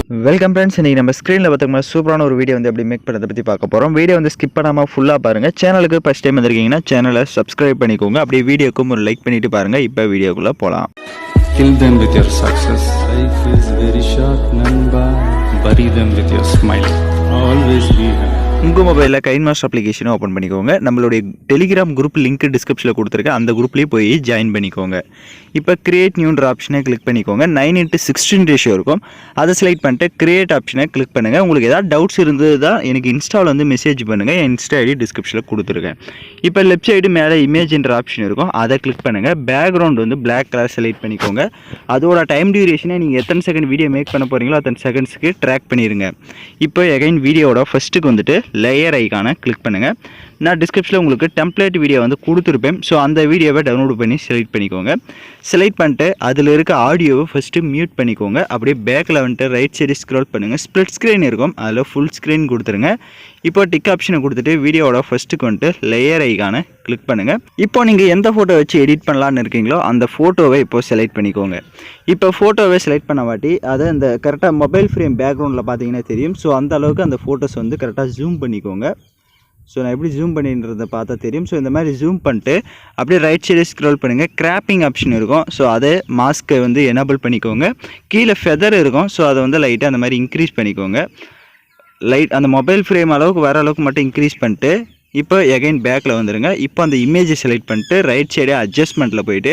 Welcome friends. இன்றைக்கி நம்ம ஸ்க்ரீனில் பார்த்துக்கோங்க சூப்பரான ஒரு வீடியோ வந்து எப்படி மேக் பண்ணுறதை பற்றி பார்க்க போகிறோம். வீடியோ வந்து ஸ்கிப் பண்ணாமல் ஃபுல்லாக பாருங்கள். சேனலுக்கு ஃபஸ்ட் டைம் வந்திருக்கீங்கன்னா சேனலை சப்ஸ்கிரைப் பண்ணிக்கோங்க. அப்படியே வீடியோக்கும் ஒரு லைக் பண்ணிவிட்டு பாருங்கள். இப்போ வீடியோக்குள்ளே போகலாம். Kill them with your success. Life is very short, Namba. Bury them with your smile. Always be happy. உங்கள் மொபைலில் கைன்மாஸ்டர் அப்ளிகேஷனை ஓப்பன் பண்ணிக்கோங்க. நம்மளுடைய டெலிகிராம் குரூப் லிங்க் டிஸ்கிரிப்ஷனில் கொடுத்துருக்கேன். அந்த குரூப்லேயே போய் ஜாயின் பண்ணிக்கோங்க. இப்போ கிரியேட் நியூன்ற ஆப்ஷனை கிளிக் பண்ணிக்கோங்க. 9:16 ரேஷியோ இருக்கும். அதை செலக்ட் பண்ணிட்டு கிரியேட் ஆப்ஷனை கிளிக் பண்ணுங்கள். உங்களுக்கு ஏதாவது டவுட்ஸ் இருந்தது தான் எனக்கு இன்ஸ்டாவில் வந்து மெசேஜ் பண்ணுங்கள். என் இன்ஸ்டா ஐடி டிஸ்கிரிப்ஷனில் கொடுத்துருக்கேன். இப்போ லெஃப்ட் சைடு மேலே இமேஜ்ன்ற ஆப்ஷன் இருக்கும். அதை கிளிக் பண்ணுங்கள். பேக்ரவுண்ட் வந்து பிளாக் கலர் செலக்ட் பண்ணிக்கோங்க. அதோட டைம் டியூரேஷனை நீங்கள் எத்தனை செகண்ட் வீடியோ மேக் பண்ண போகிறீங்களோ அத்தனை செகண்ட்ஸுக்கு ட்ராக் பண்ணிடுங்க. இப்போ எகைன் வீடியோட ஃபஸ்ட்டுக்கு வந்துட்டு லேயர் ஐக்கானை கிளிக் பண்ணுங்கள். நான் டிஸ்கிரிப்ஷனில் உங்களுக்கு டெம்ப்ளேட் வீடியோ வந்து கொடுத்துருப்பேன். ஸோ அந்த வீடியோவை டவுன்லோட் பண்ணி செலக்ட் பண்ணிக்கோங்க. செலக்ட் பண்ணிட்டு அதில் இருக்க ஆடியோவை ஃபஸ்ட்டு மியூட் பண்ணிக்கோங்க. அப்படியே பேக்கில் வந்துட்டு ரைட் சைடு ஸ்க்ரோல் பண்ணுங்கள். ஸ்ப்ளிட் ஸ்க்ரீன் இருக்கும், அதில் ஃபுல் ஸ்க்ரீன் கொடுத்துருங்க. இப்போ டிக் ஆப்ஷனை கொடுத்துட்டு வீடியோவோட ஃபஸ்ட்டுக்கு வந்துட்டு லேயர் ஐக்கானை கிளிக் பண்ணுங்கள். இப்போ நீங்கள் எந்த ஃபோட்டோ வச்சு எடிட் பண்ணலான்னு இருக்கீங்களோ அந்த ஃபோட்டோவை இப்போ செலக்ட் பண்ணிக்கோங்க. இப்போ ஃபோட்டோவை செலக்ட் பண்ண வாட்டி அதை இந்த கரெக்டாக மொபைல் ஃப்ரேம் பேக்ரவுண்டில் பார்த்தீங்கன்னா தெரியும். ஸோ அந்த அளவுக்கு அந்த ஃபோட்டோஸ் வந்து கரெக்டாக ஜூம் பண்ணிக்கோங்க. ஸோ நான் எப்படி ஜூம் பண்ணின்றதை பார்த்தா தெரியும். ஸோ இந்த மாதிரி ஜூம் பண்ணிட்டு அப்படியே ரைட் சைடு ஸ்க்ரோல் பண்ணுங்கள். கிராப்பிங் ஆப்ஷன் இருக்கும். ஸோ அதை மாஸ்க்கை வந்து எனேபிள் பண்ணிக்கோங்க. கீழே ஃபெதர் இருக்கும். ஸோ அதை வந்து லைட்டாக அந்த மாதிரி இன்க்ரீஸ் பண்ணிக்கோங்க. அந்த மொபைல் ஃப்ரேம் அளவுக்கு வர அளவுக்கு மட்டும் இன்க்ரீஸ் பண்ணிட்டு இப்போ எகைன் பேக்கில் வந்துடுங்க. இப்போ அந்த இமேஜை செலக்ட் பண்ணிட்டு ரைட் சைடு அட்ஜஸ்ட்மெண்ட்டில் போயிட்டு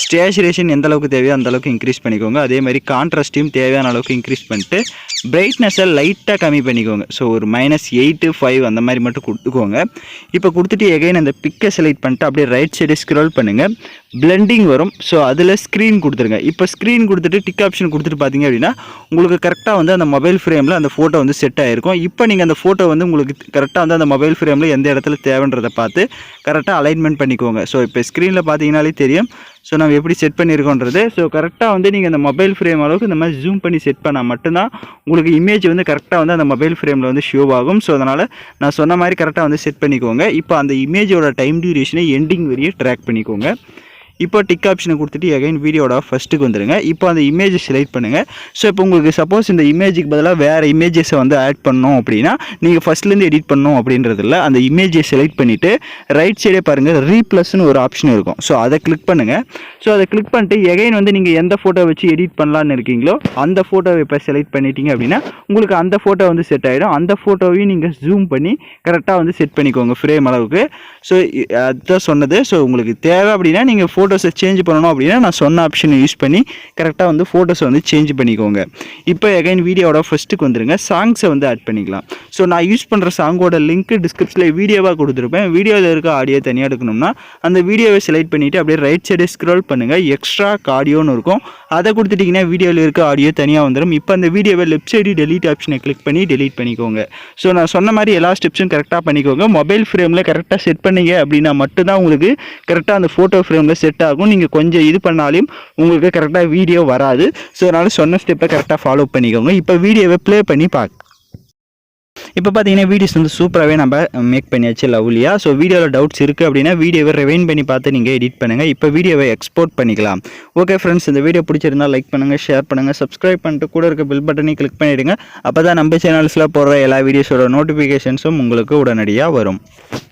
ஸ்டேச்சுரேஷன் எந்த அளவுக்கு தேவையோ அந்த அளவுக்கு இன்க்ரீஸ் பண்ணிக்கோங்க. அதே மாதிரி கான்ட்ராஸ்ட்டையும் தேவையான அளவுக்கு இன்க்ரீஸ் பண்ணிட்டு பிரைட்னஸை லைட்டாக கம்மி பண்ணிக்கோங்க. ஸோ ஒரு -8 5 அந்த மாதிரி மட்டும் கொடுத்துக்கோங்க. இப்போ கொடுத்துட்டு எகைன் அந்த பிக்கை செலக்ட் பண்ணிட்டு அப்படியே ரைட் சைடு ஸ்க்ரோல் பண்ணுங்கள். பிளெண்டிங் வரும். ஸோ அதில் ஸ்க்ரீன் கொடுத்துருங்க. இப்போ ஸ்க்ரீன் கொடுத்துட்டு டிக் ஆப்ஷன் கொடுத்துட்டு பார்த்தீங்க அப்படின்னா உங்களுக்கு கரெக்டாக வந்து அந்த மொபைல் ஃப்ரேமில் அந்த ஃபோட்டோ வந்து செட் ஆகிருக்கும். இப்போ நீங்கள் அந்த ஃபோட்டோ வந்து உங்களுக்கு கரெக்டாக வந்து அந்த மொபைல் ஃப்ரேமில் எந்த இடத்துல தேவைன்றதை பார்த்து கரெக்டாக அலைன்மெண்ட் பண்ணிக்கோங்க. ஸோ இப்போ ஸ்க்ரீனில் பார்த்தீங்கன்னாலே தெரியும். ஸோ நம்ம எப்படி செட் பண்ணியிருக்கோன்றது. ஸோ கரெக்டாக வந்து நீங்கள் அந்த மொபைல் ஃப்ரேம் அளவுக்கு இந்த மாதிரி ஜூம் பண்ணி செட் பண்ணால் மட்டும்தான் உங்களுக்கு இமேஜ் வந்து கரெக்டாக வந்து அந்த மொபைல் ஃப்ரேமில் வந்து ஷோ ஆகும். ஸோ அதனால் நான் சொன்ன மாதிரி கரெக்டாக வந்து செட் பண்ணிக்கோங்க. இப்போ அந்த இமேஜோட டைம் டியூரேஷனை எண்டிங் வரையும் ட்ராக் பண்ணிக்கோங்க. இப்போ டிக் ஆப்ஷனை கொடுத்துட்டு எகைன் வீடியோட ஃபஸ்ட்டுக்கு வந்துடுங்க. இப்போ அந்த இமேஜை செலக்ட் பண்ணுங்கள். ஸோ இப்போ உங்களுக்கு சப்போஸ் இந்த இமேஜுக்கு பதிலாக வேறு இமேஜஸை வந்து ஆட் பண்ணணும் அப்படின்னா நீங்கள் ஃபஸ்ட்லேருந்து எடிட் பண்ணணும் அப்படின்றது இல்லை. அந்த இமேஜை செலக்ட் பண்ணிவிட்டு ரைட் சைடே பாருங்கள் ரீப்ளஸ்னு ஒரு ஆப்ஷன் இருக்கும். ஸோ அதை கிளிக் பண்ணுங்கள். ஸோ அதை கிளிக் பண்ணிட்டு எகைன் வந்து நீங்கள் எந்த ஃபோட்டோ வச்சு எடிட் பண்ணலான்னு இருக்கீங்களோ அந்த ஃபோட்டோவை இப்போ செலக்ட் பண்ணிட்டீங்க அப்படின்னா உங்களுக்கு அந்த ஃபோட்டோ வந்து செட் ஆகிடும். அந்த ஃபோட்டோவையும் நீங்கள் ஜூம் பண்ணி கரெக்டாக வந்து செட் பண்ணிக்கோங்க ஃப்ரேம் அளவுக்கு. ஸோ அதுதான் சொன்னது. ஸோ உங்களுக்கு தேவை அப்படின்னா நீங்கள் ஃபோட்டோஸை சேஞ்ச் பண்ணணும் அப்படின்னா நான் சொன்ன ஆப்ஷனை யூஸ் பண்ணி கரெக்டாக வந்து ஃபோட்டோஸை வந்து சேஞ்ச் பண்ணிக்கோங்க. இப்போ எகைன் வீடியோட ஃபஸ்ட்டுக்கு வந்துடுங்க. சாங்ஸை வந்து ஆட் பண்ணிக்கலாம். ஸோ நான் யூஸ் பண்ணுற சாங்கோட லிங்க் டிஸ்கிரிப்ஷனில் வீடியோவாக கொடுத்துருப்பேன். வீடியோவில் இருக்க ஆடியோ தனியாக எடுக்கணும்னா அந்த வீடியோவை செலக்ட் பண்ணிவிட்டு அப்படியே ரைட் சைடு ஸ்க்ரோல் பண்ணுங்கள். எக்ஸ்ட்ரா ஆடியோன்னு இருக்கும். அதை கொடுத்துட்டிங்கன்னா வீடியோவில் இருக்க ஆடியோ தனியாக வந்துடும். இப்போ அந்த வீடியோவை லெஃப்ட் சைடு டெலீட் ஆப்ஷனை கிளிக் பண்ணி டெலீட் பண்ணிக்கோங்க. ஸோ நான் சொன்ன மாதிரி எல்லா ஸ்டெப்ஸும் கரெக்டாக பண்ணிக்கோங்க. மொபைல் ஃப்ரேமில் கரெக்டாக செட் பண்ணிங்க அப்படின்னா மட்டும்தான் உங்களுக்கு கரெக்டாக அந்த ஃபோட்டோ ஃப்ரேமில் செட் ஆகும். நீங்கள் கொஞ்சம் இது பண்ணாலும் உங்களுக்கு கரெக்டாக வீடியோ வராது. ஸோ அதனால் சொன்ன ஸ்டெப்பை கரெக்டாக ஃபாலோ பண்ணிக்கோங்க. இப்போ வீடியோவை ப்ளே பண்ணி இப்போ பார்த்தீங்கன்னா வீடியோஸ் வந்து சூப்பராகவே நம்ம மேக் பண்ணியாச்சு லவ்லியாக. ஸோ வீடியோவில் டவுட்ஸ் இருக்குது அப்படின்னா வீடியோவை ரிவைண்ட் பண்ணி பார்த்து நீங்கள் எடிட் பண்ணுங்கள். இப்போ வீடியோவை எக்ஸ்போர்ட் பண்ணிக்கலாம். ஓகே ஃப்ரெண்ட்ஸ், இந்த வீடியோ பிடிச்சிருந்தால் லைக் பண்ணுங்கள், ஷேர் பண்ணுங்கள், சப்ஸ்கிரைப் பண்ணிட்டு கூட இருக்க பெல் பட்டனையும் கிளிக் பண்ணிவிடுங்க. அப்போ தான் நம்ம சேனல்ஸில் போடுற எல்லா வீடியோஸோட நோட்டிஃபிகேஷன்ஸும் உங்களுக்கு உடனடியாக வரும்.